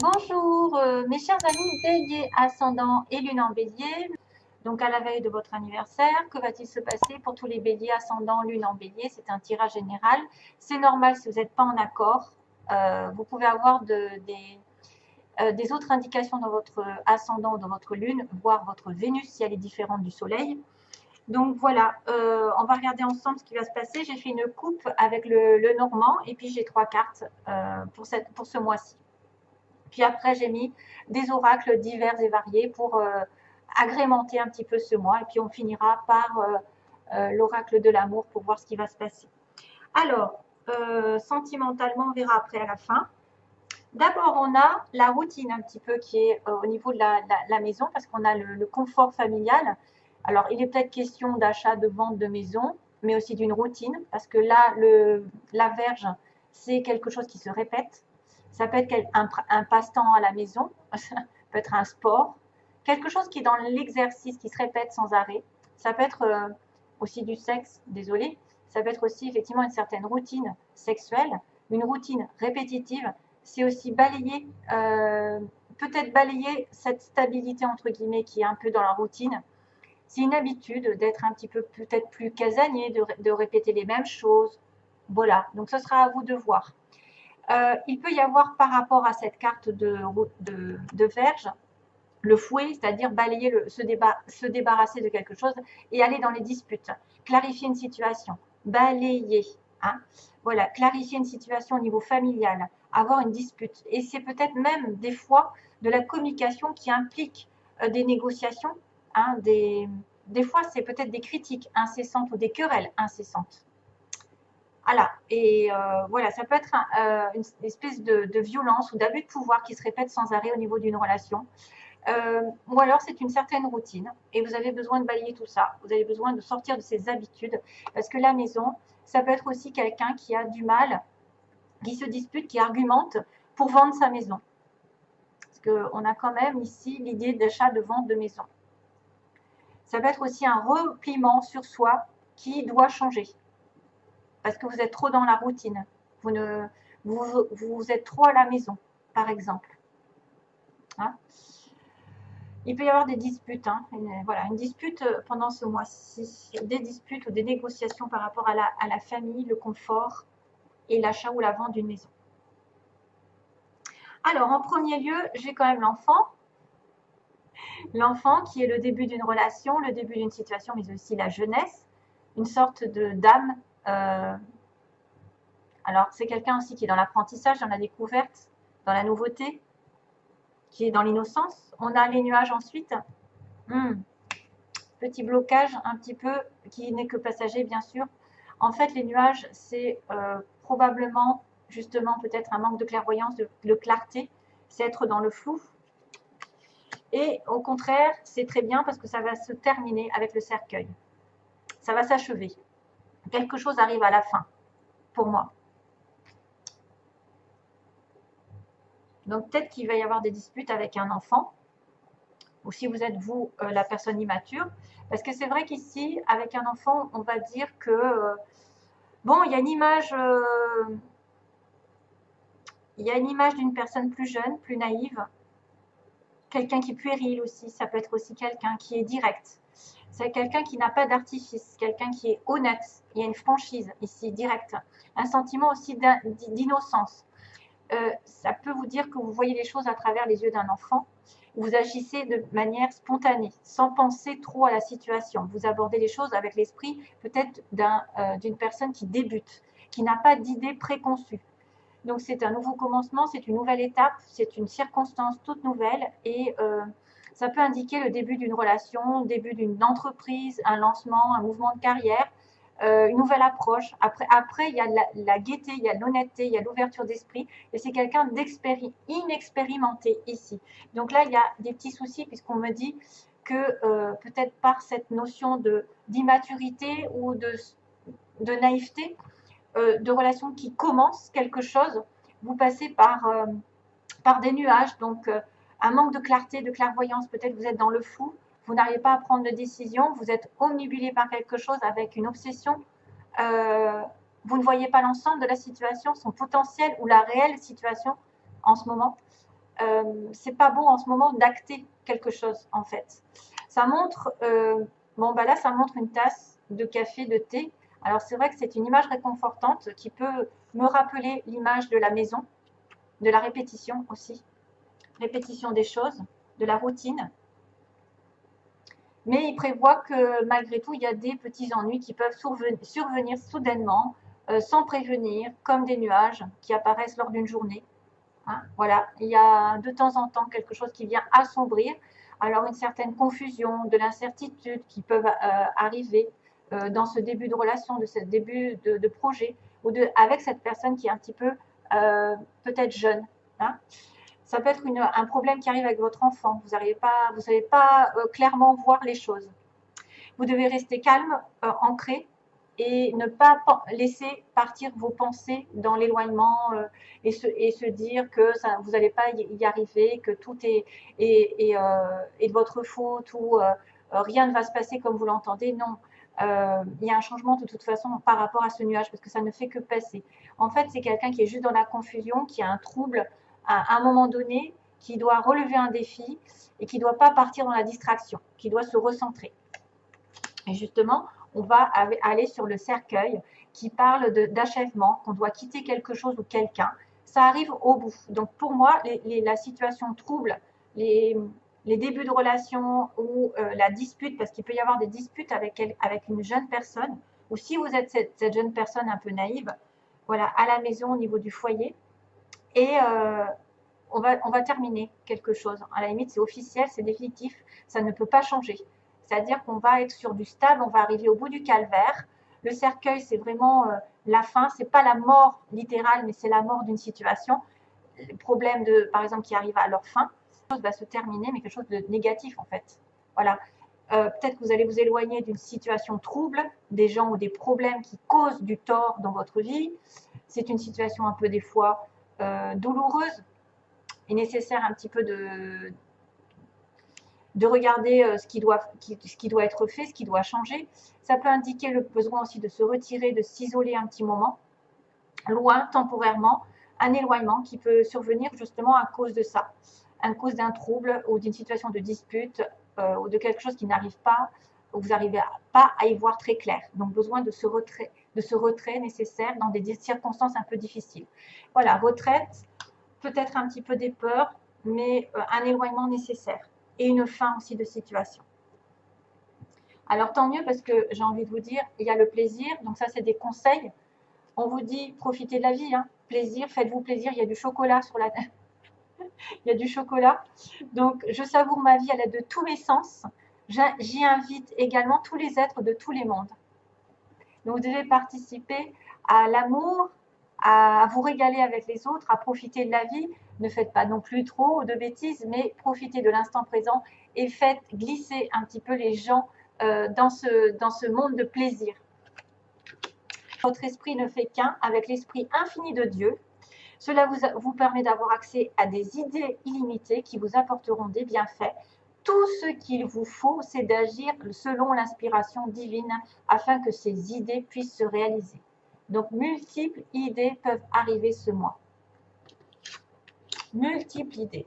Bonjour, mes chers amis bélier, ascendant et lune en bélier. Donc à la veille de votre anniversaire, que va-t-il se passer pour tous les béliers, ascendant, lune en bélier? C'est un tirage général. C'est normal si vous n'êtes pas en accord. Vous pouvez avoir des autres indications dans votre ascendant ou dans votre lune, voire votre Vénus si elle est différente du soleil. Donc voilà, on va regarder ensemble ce qui va se passer. J'ai fait une coupe avec le normand et puis j'ai 3 cartes pour ce mois-ci. Puis après, j'ai mis des oracles divers et variés pour agrémenter un petit peu ce mois. Et puis on finira par l'oracle de l'amour pour voir ce qui va se passer. Alors, sentimentalement, on verra après à la fin. D'abord, on a la routine un petit peu qui est au niveau de la maison parce qu'on a le confort familial. Alors, il est peut-être question d'achat, de vente de maison, mais aussi d'une routine parce que là, la verge, c'est quelque chose qui se répète. Ça peut être un passe-temps à la maison, ça peut être un sport, quelque chose qui est dans l'exercice, qui se répète sans arrêt. Ça peut être aussi du sexe, désolé. Ça peut être aussi effectivement une certaine routine sexuelle, une routine répétitive. C'est aussi balayer, peut-être balayer cette stabilité entre guillemets qui est un peu dans la routine. C'est une habitude d'être un petit peu peut-être plus casanier, de répéter les mêmes choses. Voilà, donc ce sera à vous de voir. Il peut y avoir par rapport à cette carte de verge, le fouet, c'est-à-dire balayer, se débarrasser de quelque chose et aller dans les disputes. Clarifier une situation, balayer. Hein. Voilà, clarifier une situation au niveau familial, avoir une dispute. Et c'est peut-être même des fois de la communication qui implique des négociations. Hein, des fois, c'est peut-être des critiques incessantes ou des querelles incessantes. Voilà, et voilà, ça peut être une espèce de violence ou d'abus de pouvoir qui se répète sans arrêt au niveau d'une relation. Ou alors c'est une certaine routine et vous avez besoin de balayer tout ça. Vous avez besoin de sortir de ces habitudes parce que la maison, ça peut être aussi quelqu'un qui a du mal, qui se dispute, qui argumente pour vendre sa maison. Parce qu'on a quand même ici l'idée d'achat, de vente de maison. Ça peut être aussi un repliement sur soi qui doit changer. Parce que vous êtes trop dans la routine. Vous êtes trop à la maison, par exemple. Hein. Il peut y avoir des disputes. Hein. Voilà, une dispute pendant ce mois-ci. Des disputes ou des négociations par rapport à la famille, le confort et l'achat ou la vente d'une maison. Alors, en premier lieu, j'ai quand même l'enfant. L'enfant qui est le début d'une relation, le début d'une situation, mais aussi la jeunesse. Une sorte d'âme. Alors, c'est quelqu'un aussi qui est dans l'apprentissage, dans la découverte, dans la nouveauté, qui est dans l'innocence. On a les nuages ensuite. Petit blocage un petit peu, qui n'est que passager, bien sûr. En fait, les nuages, c'est probablement, justement, peut-être un manque de clairvoyance, de clarté. C'est être dans le flou. Et au contraire, c'est très bien parce que ça va se terminer avec le cercueil. Ça va s'achever. Quelque chose arrive à la fin, pour moi. Donc peut-être qu'il va y avoir des disputes avec un enfant, ou si vous êtes vous la personne immature, parce que c'est vrai qu'ici, avec un enfant, on va dire que bon, il y a une image, d'une personne plus jeune, plus naïve, quelqu'un qui est puéril aussi. Ça peut être aussi quelqu'un qui est direct. C'est quelqu'un qui n'a pas d'artifice, quelqu'un qui est honnête. Il y a une franchise ici, directe. Un sentiment aussi d'innocence. Ça peut vous dire que vous voyez les choses à travers les yeux d'un enfant. Vous agissez de manière spontanée, sans penser trop à la situation. Vous abordez les choses avec l'esprit peut-être d'une personne qui débute, qui n'a pas d'idée préconçue. Donc c'est un nouveau commencement, c'est une nouvelle étape, c'est une circonstance toute nouvelle et ça peut indiquer le début d'une relation, le début d'une entreprise, un lancement, un mouvement de carrière, une nouvelle approche. Après il y a la gaieté, il y a l'honnêteté, il y a l'ouverture d'esprit et c'est quelqu'un inexpérimenté ici. Donc là, il y a des petits soucis puisqu'on me dit que peut-être par cette notion d'immaturité ou de naïveté, de relations qui commencent quelque chose, vous passez par des nuages, donc un manque de clarté, de clairvoyance, peut-être vous êtes dans le flou, vous n'arrivez pas à prendre de décision, vous êtes omnibulé par quelque chose avec une obsession, vous ne voyez pas l'ensemble de la situation, son potentiel ou la réelle situation en ce moment. c'est pas bon en ce moment d'acter quelque chose en fait. Ça montre, bon bah là ça montre une tasse de café, de thé. Alors c'est vrai que c'est une image réconfortante qui peut me rappeler l'image de la maison, de la répétition aussi, répétition des choses, de la routine. Mais il prévoit que malgré tout, il y a des petits ennuis qui peuvent survenir soudainement, sans prévenir, comme des nuages qui apparaissent lors d'une journée. Hein, voilà, il y a de temps en temps quelque chose qui vient assombrir. Alors une certaine confusion, de l'incertitude qui peuvent arriver dans ce début de relation, de ce début de projet, ou avec cette personne qui est un petit peu peut-être jeune. Hein. Ça peut être un problème qui arrive avec votre enfant. Vous savez pas clairement voir les choses. Vous devez rester calme, ancré, et ne pas laisser partir vos pensées dans l'éloignement et se dire que ça, vous n'allez pas y arriver, que tout est de votre faute ou rien ne va se passer comme vous l'entendez. Non, il y a un changement de toute façon par rapport à ce nuage parce que ça ne fait que passer. En fait, c'est quelqu'un qui est juste dans la confusion, qui a un trouble à un moment donné, qui doit relever un défi et qui ne doit pas partir dans la distraction, qui doit se recentrer. Et justement, on va aller sur le cercueil qui parle d'achèvement, qu'on doit quitter quelque chose ou quelqu'un. Ça arrive au bout. Donc pour moi, la situation trouble, les débuts de relation ou la dispute, parce qu'il peut y avoir des disputes avec une jeune personne, ou si vous êtes cette jeune personne un peu naïve, voilà, à la maison au niveau du foyer, et on va terminer quelque chose. À la limite, c'est officiel, c'est définitif, ça ne peut pas changer. C'est-à-dire qu'on va être sur du stable, on va arriver au bout du calvaire. Le cercueil, c'est vraiment la fin, c'est pas la mort littérale, mais c'est la mort d'une situation. Le problème par exemple, qui arrive à leur fin, quelque chose va se terminer, mais quelque chose de négatif en fait. Voilà. Peut-être que vous allez vous éloigner d'une situation trouble, des gens ou des problèmes qui causent du tort dans votre vie. C'est une situation un peu des fois douloureuse. Il est nécessaire un petit peu de regarder ce qui doit être fait, ce qui doit changer. Ça peut indiquer le besoin aussi de se retirer, de s'isoler un petit moment, loin, temporairement, un éloignement qui peut survenir justement à cause de ça, à cause d'un trouble ou d'une situation de dispute ou de quelque chose qui n'arrive pas, où vous n'arrivez pas à y voir très clair. Donc besoin de ce retrait nécessaire dans des circonstances un peu difficiles. Voilà, retraite, peut-être un petit peu des peurs, mais un éloignement nécessaire. Et une fin aussi de situation. Alors tant mieux parce que j'ai envie de vous dire, il y a le plaisir, donc ça c'est des conseils. On vous dit profitez de la vie, hein. Plaisir, faites-vous plaisir, il y a du chocolat sur la il y a du chocolat. Donc je savoure ma vie à l'aide de tous mes sens. J'y invite également tous les êtres de tous les mondes. Donc vous devez participer à l'amour, à vous régaler avec les autres, à profiter de la vie. Ne faites pas non plus trop de bêtises, mais profitez de l'instant présent et faites glisser un petit peu les gens dans ce monde de plaisir. Votre esprit ne fait qu'un avec l'esprit infini de Dieu. Cela vous permet d'avoir accès à des idées illimitées qui vous apporteront des bienfaits. Tout ce qu'il vous faut, c'est d'agir selon l'inspiration divine afin que ces idées puissent se réaliser. Donc, multiples idées peuvent arriver ce mois. Multiples idées.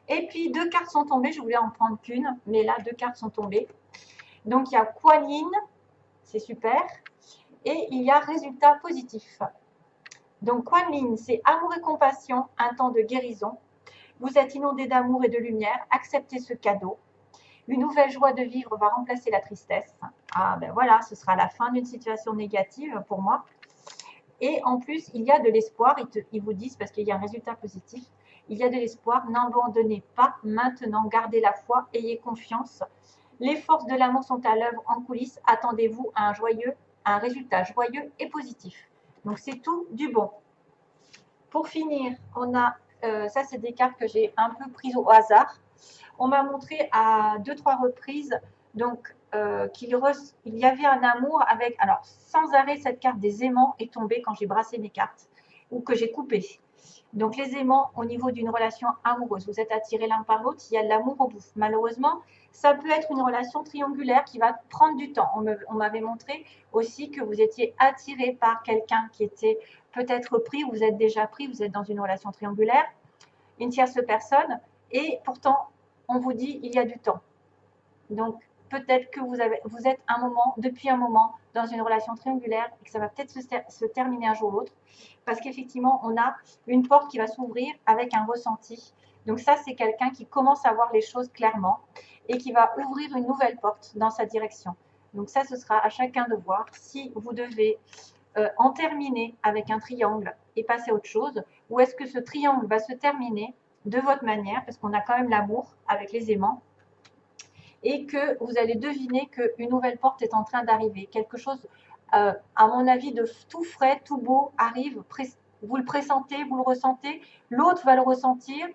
Et puis, 2 cartes sont tombées. Je voulais en prendre qu'une, mais là, 2 cartes sont tombées. Donc, il y a Kuan Yin, c'est super. Et il y a résultat positif. Donc, Kuan Yin, c'est amour et compassion, un temps de guérison. Vous êtes inondé d'amour et de lumière. Acceptez ce cadeau. Une nouvelle joie de vivre va remplacer la tristesse. Ah ben voilà, ce sera la fin d'une situation négative pour moi. Et en plus, il y a de l'espoir, ils vous disent, parce qu'il y a un résultat positif, il y a de l'espoir, n'abandonnez pas maintenant, gardez la foi, ayez confiance. Les forces de l'amour sont à l'œuvre en coulisses, attendez-vous à un résultat joyeux et positif. Donc c'est tout du bon. Pour finir, on a, ça c'est des cartes que j'ai un peu prises au hasard. On m'a montré à 2-3 reprises donc qu'il y avait un amour avec, alors sans arrêt cette carte des aimants est tombée quand j'ai brassé mes cartes ou que j'ai coupé. Donc les aimants au niveau d'une relation amoureuse, vous êtes attirés l'un par l'autre, il y a de l'amour au bout. Malheureusement, ça peut être une relation triangulaire qui va prendre du temps. On m'avait montré aussi que vous étiez attiré par quelqu'un qui était peut-être pris, vous êtes déjà pris, vous êtes dans une relation triangulaire. une tierce personne, et pourtant, on vous dit il y a du temps. Donc, peut-être que vous êtes depuis un moment dans une relation triangulaire et que ça va peut-être se terminer un jour ou l'autre, parce qu'effectivement, on a une porte qui va s'ouvrir avec un ressenti. Donc ça, c'est quelqu'un qui commence à voir les choses clairement et qui va ouvrir une nouvelle porte dans sa direction. Donc ça, ce sera à chacun de voir si vous devez en terminer avec un triangle et passer à autre chose, ou est-ce que ce triangle va se terminer de votre manière, parce qu'on a quand même l'amour avec les aimants, et que vous allez deviner qu'une nouvelle porte est en train d'arriver. Quelque chose, à mon avis, de tout frais, tout beau arrive. Vous le pressentez, vous le ressentez, l'autre va le ressentir.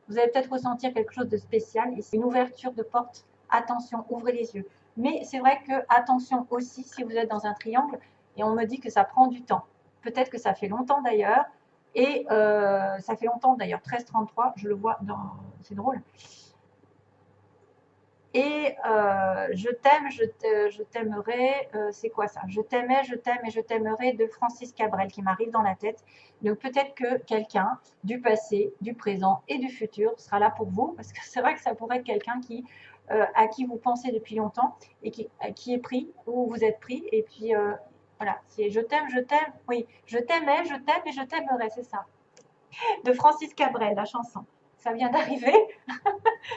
Vous allez peut-être ressentir quelque chose de spécial. Ici, une ouverture de porte. Attention, ouvrez les yeux. Mais c'est vrai que, attention aussi, si vous êtes dans un triangle, et on me dit que ça prend du temps. Peut-être que ça fait longtemps d'ailleurs. Et ça fait longtemps d'ailleurs, 1333, je le vois dans... C'est drôle. Et je t'aime, je t'aimerai, c'est quoi ça? Je t'aimais, je t'aime et je t'aimerai de Francis Cabrel qui m'arrive dans la tête. Donc peut-être que quelqu'un du passé, du présent et du futur sera là pour vous, parce que c'est vrai que ça pourrait être quelqu'un à qui vous pensez depuis longtemps et qui est pris ou vous êtes pris. Et puis voilà, c'est je t'aime, oui, je t'aimais, je t'aime et je t'aimerai, c'est ça. De Francis Cabrel, la chanson. Ça vient d'arriver.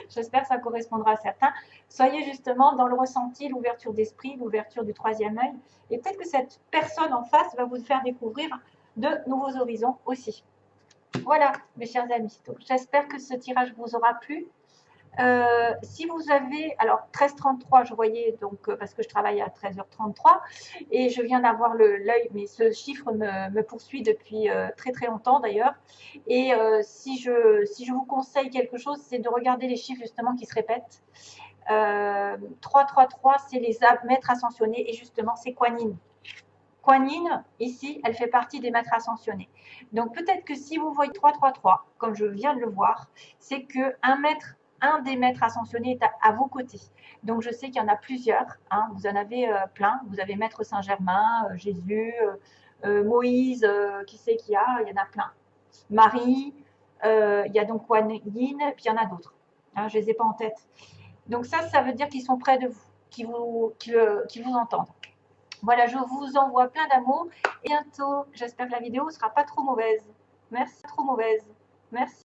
J'espère que ça correspondra à certains. Soyez justement dans le ressenti, l'ouverture d'esprit, l'ouverture du troisième œil. Et peut-être que cette personne en face va vous faire découvrir de nouveaux horizons aussi. Voilà, mes chers amis. J'espère que ce tirage vous aura plu. Si vous avez, alors 13h33, je voyais, donc parce que je travaille à 13h33 et je viens d'avoir l'œil, mais ce chiffre me poursuit depuis très très longtemps d'ailleurs. Et si je vous conseille quelque chose, c'est de regarder les chiffres justement qui se répètent. 333, c'est les maîtres ascensionnés et justement c'est Kuan Yin. Kuan Yin, ici, elle fait partie des maîtres ascensionnés. Donc peut-être que si vous voyez 333, comme je viens de le voir, c'est qu'un des maîtres ascensionnés est à vos côtés. Donc je sais qu'il y en a plusieurs, hein, vous en avez plein. Vous avez Maître Saint-Germain, Jésus, Moïse, qui c'est qu'il y a? Il y en a plein. Marie, il y a donc Kuan Yin, puis il y en a d'autres. Hein, je ne les ai pas en tête. Donc ça veut dire qu'ils sont près de vous, qu'ils vous entendent. Voilà, je vous envoie plein d'amour. Et bientôt, j'espère que la vidéo ne sera pas trop mauvaise. Merci, trop mauvaise. Merci.